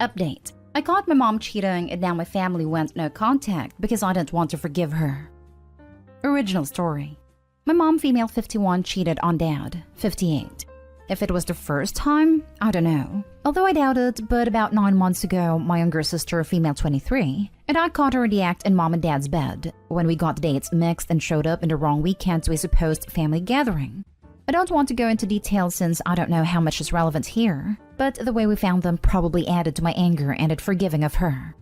Update. I caught my mom cheating and now my family went no contact because I didn't want to forgive her. Original story. My mom, female 51, cheated on dad, 58. If it was the first time, I don't know. Although I doubt it, but about 9 months ago, my younger sister, female 23, and I caught her in the act in mom and dad's bed when we got dates mixed and showed up in the wrong weekend to a supposed family gathering. I don't want to go into details since I don't know how much is relevant here, but the way we found them probably added to my anger and it forgiving of her.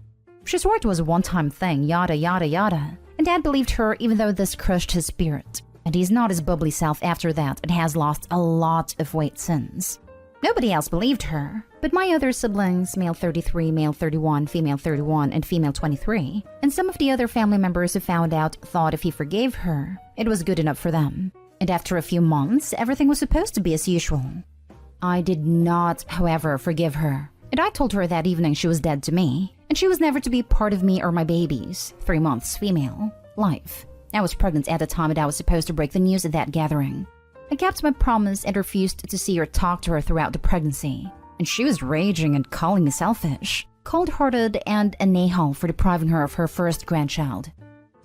She swore it was a one-time thing, yada yada yada, and dad believed her even though this crushed his spirit. And he's not his bubbly self after that and has lost a lot of weight since. Nobody else believed her, but my other siblings, male 33, male 31, female 31, and female 23, and some of the other family members who found out thought if he forgave her, it was good enough for them. And after a few months, everything was supposed to be as usual. I did not, however, forgive her, and I told her that evening she was dead to me, and she was never to be part of me or my baby's, 3 months female, life. I was pregnant at the time and I was supposed to break the news at that gathering. I kept my promise and refused to see or talk to her throughout the pregnancy, and she was raging and calling me selfish, cold-hearted, and a nihil for depriving her of her first grandchild.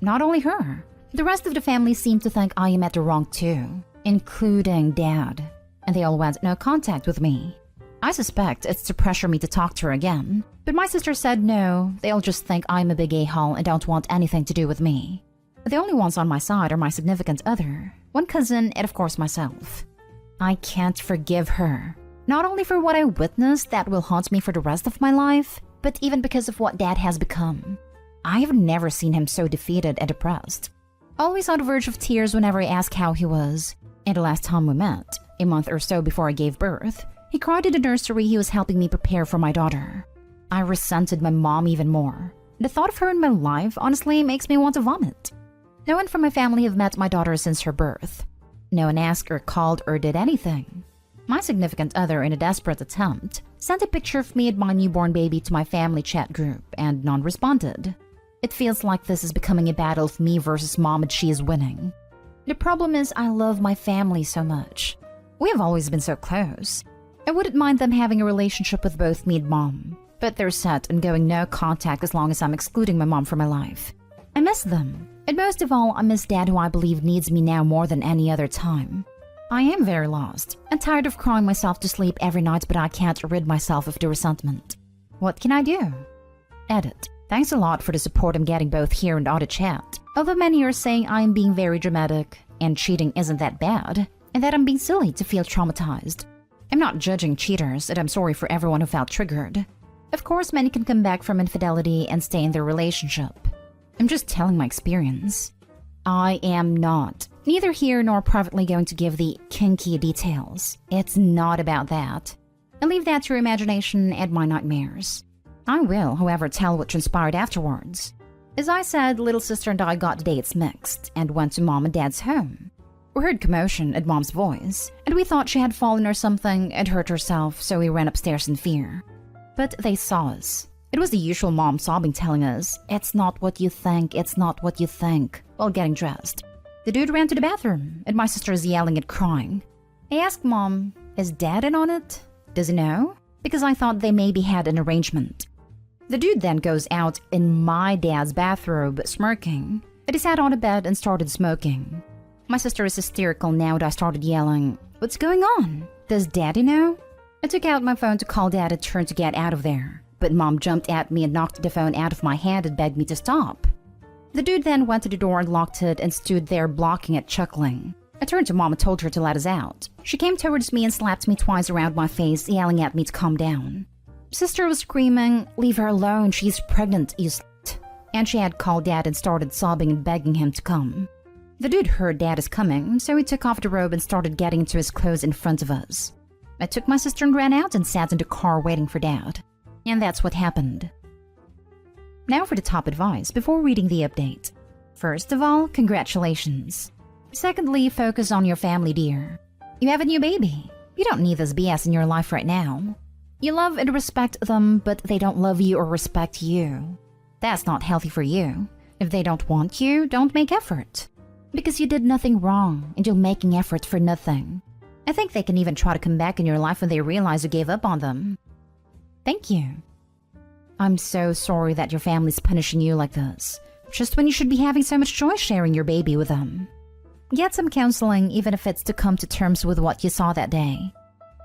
Not only her, the rest of the family seemed to think I am at the wrong too, including Dad, and they all went no contact with me. I suspect it's to pressure me to talk to her again, but my sister said no, they all just think I'm a big a-hole and don't want anything to do with me. The only ones on my side are my significant other, one cousin, and of course myself. I can't forgive her. Not only for what I witnessed that will haunt me for the rest of my life, but even because of what Dad has become. I have never seen him so defeated and depressed. Always on the verge of tears whenever I ask how he was. And the last time we met, a month or so before I gave birth, he cried in the nursery he was helping me prepare for my daughter. I resented my mom even more. The thought of her in my life honestly makes me want to vomit. No one from my family have met my daughter since her birth. No one asked or called or did anything. My significant other, in a desperate attempt, sent a picture of me and my newborn baby to my family chat group, and none responded. It feels like this is becoming a battle of me versus mom and she is winning. The problem is I love my family so much. We have always been so close. I wouldn't mind them having a relationship with both me and mom, but they're set on going no contact as long as I'm excluding my mom from my life. I miss them. And most of all, I miss Dad, who I believe needs me now more than any other time. I am very lost and tired of crying myself to sleep every night, but I can't rid myself of the resentment. What can I do? Edit. Thanks a lot for the support I'm getting both here and on the chat. Although many are saying I am being very dramatic and cheating isn't that bad, and that I'm being silly to feel traumatized. I'm not judging cheaters, and I'm sorry for everyone who felt triggered. Of course, many can come back from infidelity and stay in their relationship. I'm just telling my experience. I am not, neither here nor privately, going to give the kinky details. It's not about that. I leave that to your imagination and my nightmares. I will, however, tell what transpired afterwards. As I said, little sister and I got dates mixed and went to mom and dad's home. We heard commotion at mom's voice, and we thought she had fallen or something and hurt herself, so we ran upstairs in fear. But they saw us. It was the usual mom sobbing, telling us, "It's not what you think, it's not what you think," while getting dressed. The dude ran to the bathroom, and my sister is yelling and crying. I asked Mom, "Is Dad in on it? Does he know?" Because I thought they maybe had an arrangement. The dude then goes out in my dad's bathrobe, smirking, and he sat on a bed and started smoking. My sister is hysterical now, and I started yelling, "What's going on? Does Daddy know?" I took out my phone to call Dad and turned to get out of there. But Mom jumped at me and knocked the phone out of my hand and begged me to stop. The dude then went to the door and locked it and stood there blocking it, chuckling. I turned to Mom and told her to let us out. She came towards me and slapped me twice around my face, yelling at me to calm down. Sister was screaming, "Leave her alone, she's pregnant, you slut." And she had called Dad and started sobbing and begging him to come. The dude heard Dad is coming, so he took off the robe and started getting into his clothes in front of us. I took my sister and ran out and sat in the car waiting for Dad. And that's what happened. Now for the top advice before reading the update. First of all, congratulations. Secondly, focus on your family, dear. You have a new baby. You don't need this BS in your life right now. You love and respect them, but they don't love you or respect you. That's not healthy for you. If they don't want you, don't make effort. Because you did nothing wrong, and you're making effort for nothing. I think they can even try to come back in your life when they realize you gave up on them. Thank you. I'm so sorry that your family's punishing you like this, just when you should be having so much joy sharing your baby with them. Get some counseling, even if it's to come to terms with what you saw that day.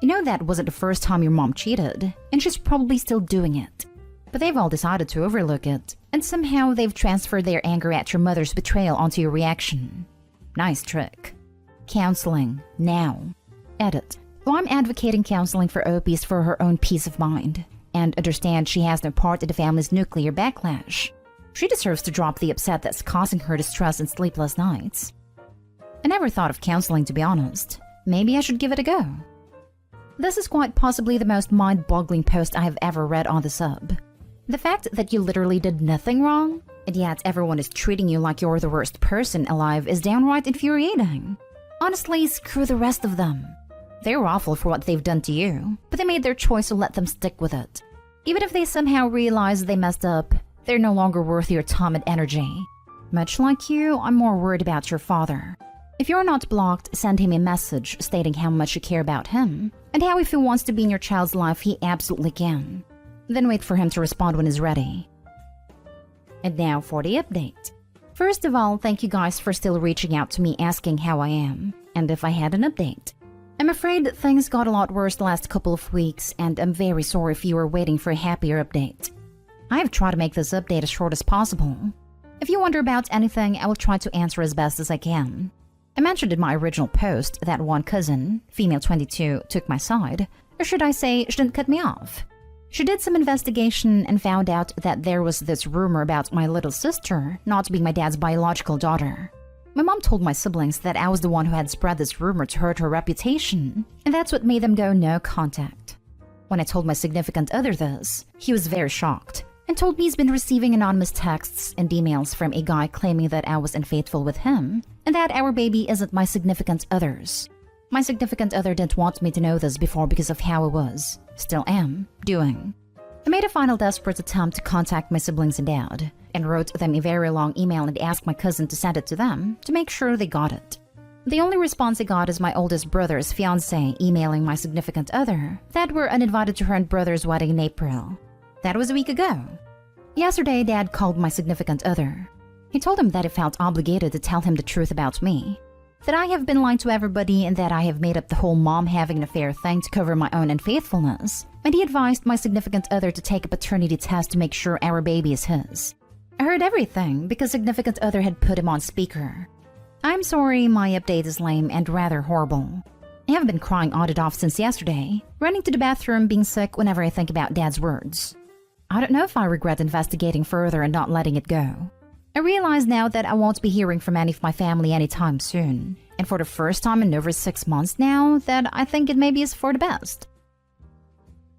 You know that wasn't the first time your mom cheated, and she's probably still doing it. But they've all decided to overlook it, and somehow they've transferred their anger at your mother's betrayal onto your reaction. Nice trick. Counseling, now. Edit. While I'm advocating counseling for Opie's for her own peace of mind, and understand she has no part in the family's nuclear backlash, she deserves to drop the upset that's causing her distress and sleepless nights. I never thought of counseling, to be honest. Maybe I should give it a go. This is quite possibly the most mind-boggling post I have ever read on the sub. The fact that you literally did nothing wrong, and yet everyone is treating you like you're the worst person alive is downright infuriating. Honestly, screw the rest of them. They're awful for what they've done to you, but they made their choice, so let them stick with it. Even if they somehow realize they messed up, they're no longer worth your time and energy. Much like you, I'm more worried about your father. If you're not blocked, send him a message stating how much you care about him, and how if he wants to be in your child's life, he absolutely can. Then wait for him to respond when he's ready. And now for the update. First of all, thank you guys for still reaching out to me asking how I am, and if I had an update. I'm afraid that things got a lot worse the last couple of weeks, and I'm very sorry if you were waiting for a happier update. I have tried to make this update as short as possible. If you wonder about anything, I will try to answer as best as I can. I mentioned in my original post that one cousin, female 22, took my side, or should I say, she didn't cut me off. She did some investigation and found out that there was this rumor about my little sister not being my dad's biological daughter. My mom told my siblings that I was the one who had spread this rumor to hurt her reputation, and that's what made them go no contact. When I told my significant other this, he was very shocked and told me he's been receiving anonymous texts and emails from a guy claiming that I was unfaithful with him and that our baby isn't my significant other's. My significant other didn't want me to know this before because of how I was, still am, doing. I made a final desperate attempt to contact my siblings and dad, and wrote them a very long email and asked my cousin to send it to them to make sure they got it. The only response I got is my oldest brother's fiancé emailing my significant other that we're uninvited to her and brother's wedding in April. That was a week ago. Yesterday, Dad called my significant other. He told him that I felt obligated to tell him the truth about me, that I have been lying to everybody and that I have made up the whole mom having an affair thing to cover my own unfaithfulness, and he advised my significant other to take a paternity test to make sure our baby is his. I heard everything because significant other had put him on speaker. I'm sorry, my update is lame and rather horrible. I have been crying on and off since yesterday, running to the bathroom, being sick whenever I think about Dad's words. I don't know if I regret investigating further and not letting it go. I realize now that I won't be hearing from any of my family anytime soon, and for the first time in over 6 months now, that I think it maybe is for the best.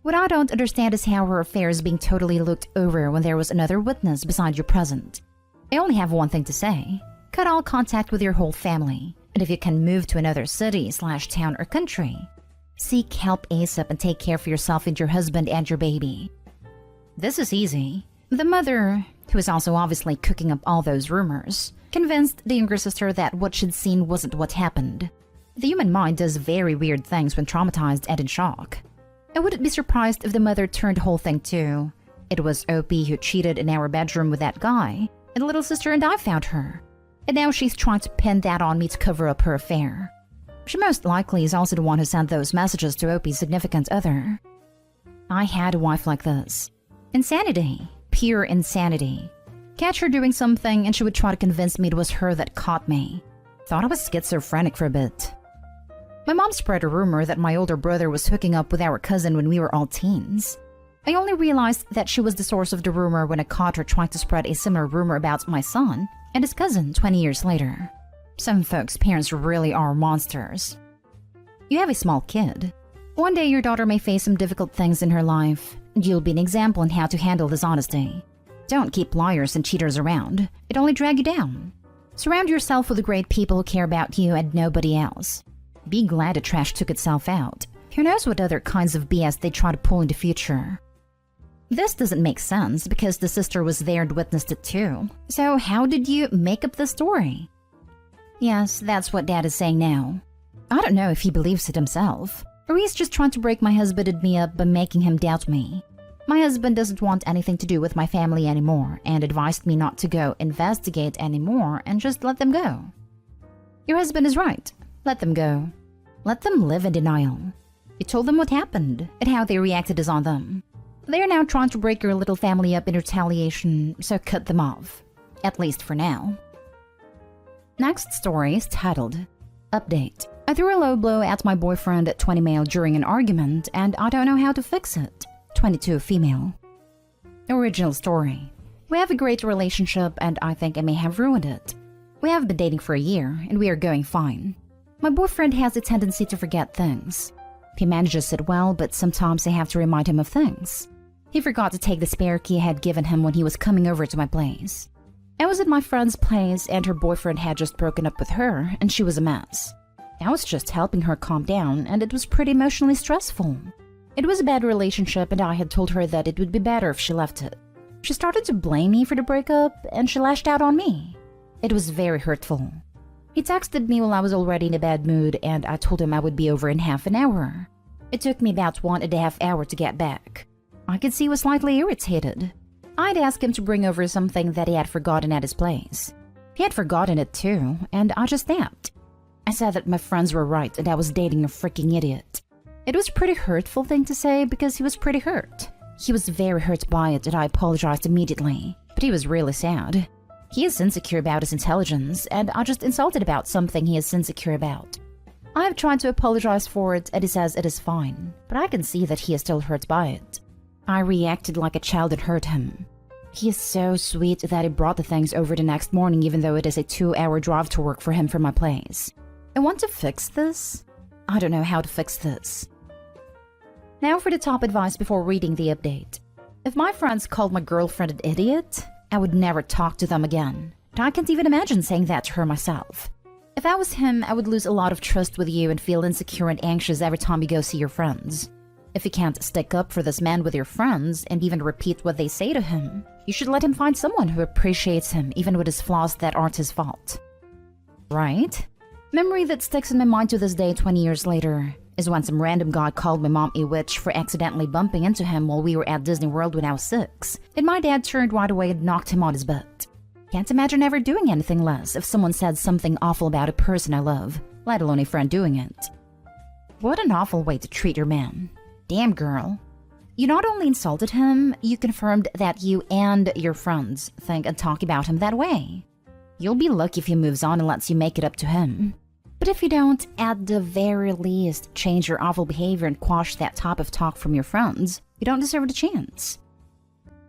What I don't understand is how her affair is being totally looked over when there was another witness beside you present. I only have one thing to say. Cut all contact with your whole family, and if you can move to another city/town or country, seek help ASAP and take care of yourself and your husband and your baby. This is easy. The mother, who is also obviously cooking up all those rumors, convinced the younger sister that what she'd seen wasn't what happened. The human mind does very weird things when traumatized and in shock. I wouldn't be surprised if the mother turned the whole thing to, it was Opie who cheated in our bedroom with that guy, and little sister and I found her. And now she's trying to pin that on me to cover up her affair. She most likely is also the one who sent those messages to Opie's significant other. I had a wife like this. Insanity. Pure insanity. Catch her doing something and she would try to convince me it was her that caught me. Thought I was schizophrenic for a bit. My mom spread a rumor that my older brother was hooking up with our cousin when we were all teens. I only realized that she was the source of the rumor when I caught her trying to spread a similar rumor about my son and his cousin 20 years later. Some folks' parents really are monsters. You have a small kid. One day your daughter may face some difficult things in her life, and you'll be an example in how to handle dishonesty. Don't keep liars and cheaters around. It only drag you down. Surround yourself with the great people who care about you and nobody else. Be glad the trash took itself out. Who knows what other kinds of BS they try to pull in the future. This doesn't make sense because the sister was there and witnessed it too. So how did you make up the story? Yes, that's what Dad is saying now. I don't know if he believes it himself, or he's just trying to break my husband and me up by making him doubt me. My husband doesn't want anything to do with my family anymore and advised me not to go investigate anymore and just let them go. Your husband is right. Let them go. Let them live in denial. You told them what happened and how they reacted is on them. They are now trying to break your little family up in retaliation, so cut them off. At least for now. Next story is titled, Update. I threw a low blow at my boyfriend at 20 male during an argument and I don't know how to fix it. 22 female. Original story. We have a great relationship and I think I may have ruined it. We have been dating for a year and we are going fine. My boyfriend has a tendency to forget things. He manages it well, but sometimes I have to remind him of things. He forgot to take the spare key I had given him when he was coming over to my place. I was at my friend's place and her boyfriend had just broken up with her and she was a mess. I was just helping her calm down and it was pretty emotionally stressful. It was a bad relationship and I had told her that it would be better if she left it. She started to blame me for the breakup and she lashed out on me. It was very hurtful. He texted me while I was already in a bad mood and I told him I would be over in half an hour. It took me about 1.5 hours to get back. I could see he was slightly irritated. I'd asked him to bring over something that he had forgotten at his place. He had forgotten it too, and I just snapped. I said that my friends were right and I was dating a freaking idiot. It was a pretty hurtful thing to say because he was pretty hurt. He was very hurt by it and I apologized immediately, but he was really sad. He is insecure about his intelligence and I just insulted about something he is insecure about. I have tried to apologize for it and he says it is fine, but I can see that he is still hurt by it. I reacted like a child and hurt him. He is so sweet that he brought the things over the next morning even though it is a 2-hour drive to work for him from my place. I want to fix this. I don't know how to fix this. Now for the top advice before reading the update. If my friends called my girlfriend an idiot, I would never talk to them again. I can't even imagine saying that to her myself. If I was him, I would lose a lot of trust with you and feel insecure and anxious every time you go see your friends. If you can't stick up for this man with your friends and even repeat what they say to him, you should let him find someone who appreciates him even with his flaws that aren't his fault. Right? Memory that sticks in my mind to this day 20 years later is when some random guy called my mom a witch for accidentally bumping into him while we were at Disney World when I was 6, and my dad turned right away and knocked him on his butt. Can't imagine ever doing anything less if someone said something awful about a person I love, let alone a friend doing it. What an awful way to treat your man. Damn, girl. You not only insulted him, you confirmed that you and your friends think and talk about him that way. You'll be lucky if he moves on and lets you make it up to him. But if you don't, at the very least, change your awful behavior and quash that type of talk from your friends, you don't deserve the chance.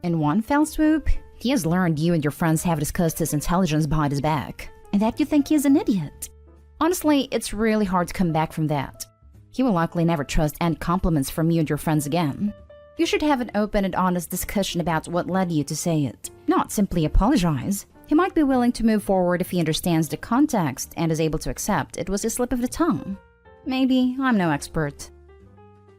In one fell swoop, he has learned you and your friends have discussed his intelligence behind his back, and that you think he is an idiot. Honestly, it's really hard to come back from that. He will likely never trust any compliments from you and your friends again. You should have an open and honest discussion about what led you to say it, not simply apologize. He might be willing to move forward if he understands the context and is able to accept it was a slip of the tongue. Maybe, I'm no expert.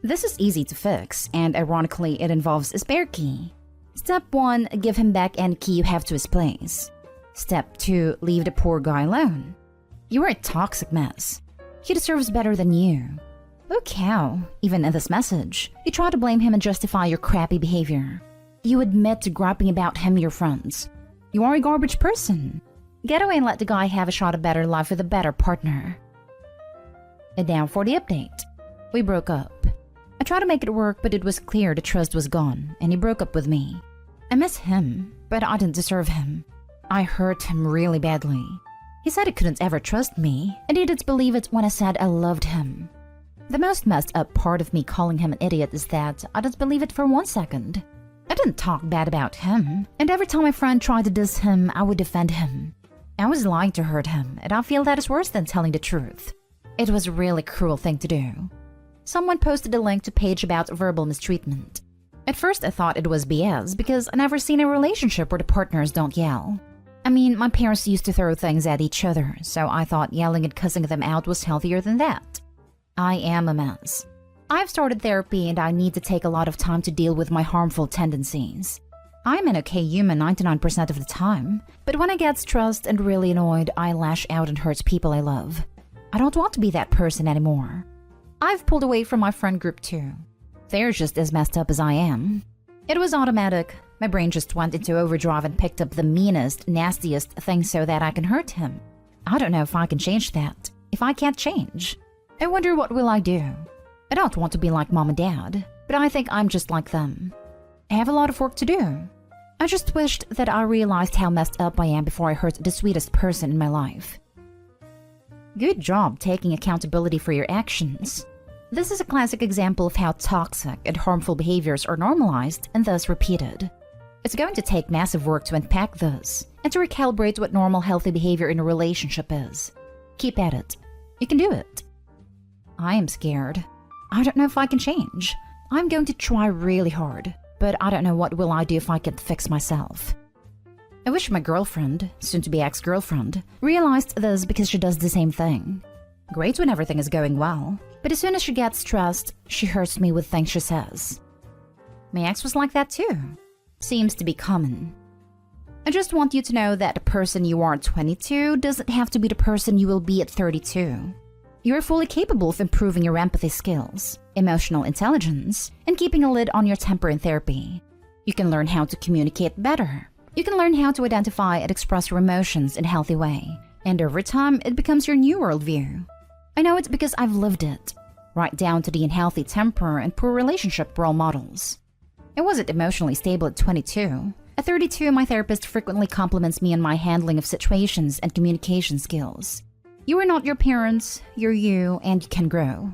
This is easy to fix, and ironically, it involves a spare key. Step 1, give him back any key you have to his place. Step 2, leave the poor guy alone. You are a toxic mess. He deserves better than you. Oh cow, even in this message, you try to blame him and justify your crappy behavior. You admit to griping about him and your friends. You are a garbage person. Get away and let the guy have a shot at a better life with a better partner. And now for the update. We broke up. I tried to make it work, but it was clear the trust was gone, and he broke up with me. I miss him, but I didn't deserve him. I hurt him really badly. He said he couldn't ever trust me, and he didn't believe it when I said I loved him. The most messed up part of me calling him an idiot is that I didn't believe it for 1 second. I didn't talk bad about him, and every time my friend tried to diss him, I would defend him. I was lying to hurt him, and I feel that is worse than telling the truth. It was a really cruel thing to do. Someone posted a link to a page about verbal mistreatment. At first I thought it was BS because I never seen a relationship where the partners don't yell. I mean, my parents used to throw things at each other, so I thought yelling and cussing them out was healthier than that. I am a mess. I've started therapy and I need to take a lot of time to deal with my harmful tendencies. I'm an okay human 99% of the time, but when I get stressed and really annoyed, I lash out and hurt people I love. I don't want to be that person anymore. I've pulled away from my friend group too. They're just as messed up as I am. It was automatic. My brain just went into overdrive and picked up the meanest, nastiest thing so that I can hurt him. I don't know if I can change that. If I can't change, I wonder what will I do. I don't want to be like mom and dad, but I think I'm just like them. I have a lot of work to do. I just wished that I realized how messed up I am before I hurt the sweetest person in my life. Good job taking accountability for your actions. This is a classic example of how toxic and harmful behaviors are normalized and thus repeated. It's going to take massive work to unpack this and to recalibrate what normal healthy behavior in a relationship is. Keep at it. You can do it. I am scared. I don't know if I can change. I'm going to try really hard, but I don't know what will I do if I can't fix myself. I wish my girlfriend, soon-to-be ex-girlfriend, realized this because she does the same thing. Great when everything is going well, but as soon as she gets stressed, she hurts me with things she says. My ex was like that too. Seems to be common. I just want you to know that the person you are at 22 doesn't have to be the person you will be at 32. You are fully capable of improving your empathy skills, emotional intelligence, and keeping a lid on your temper in therapy. You can learn how to communicate better. You can learn how to identify and express your emotions in a healthy way. And over time, it becomes your new worldview. I know it because I've lived it, right down to the unhealthy temper and poor relationship role models. I wasn't emotionally stable at 22. At 32, my therapist frequently compliments me on my handling of situations and communication skills. You are not your parents, you're you, and you can grow.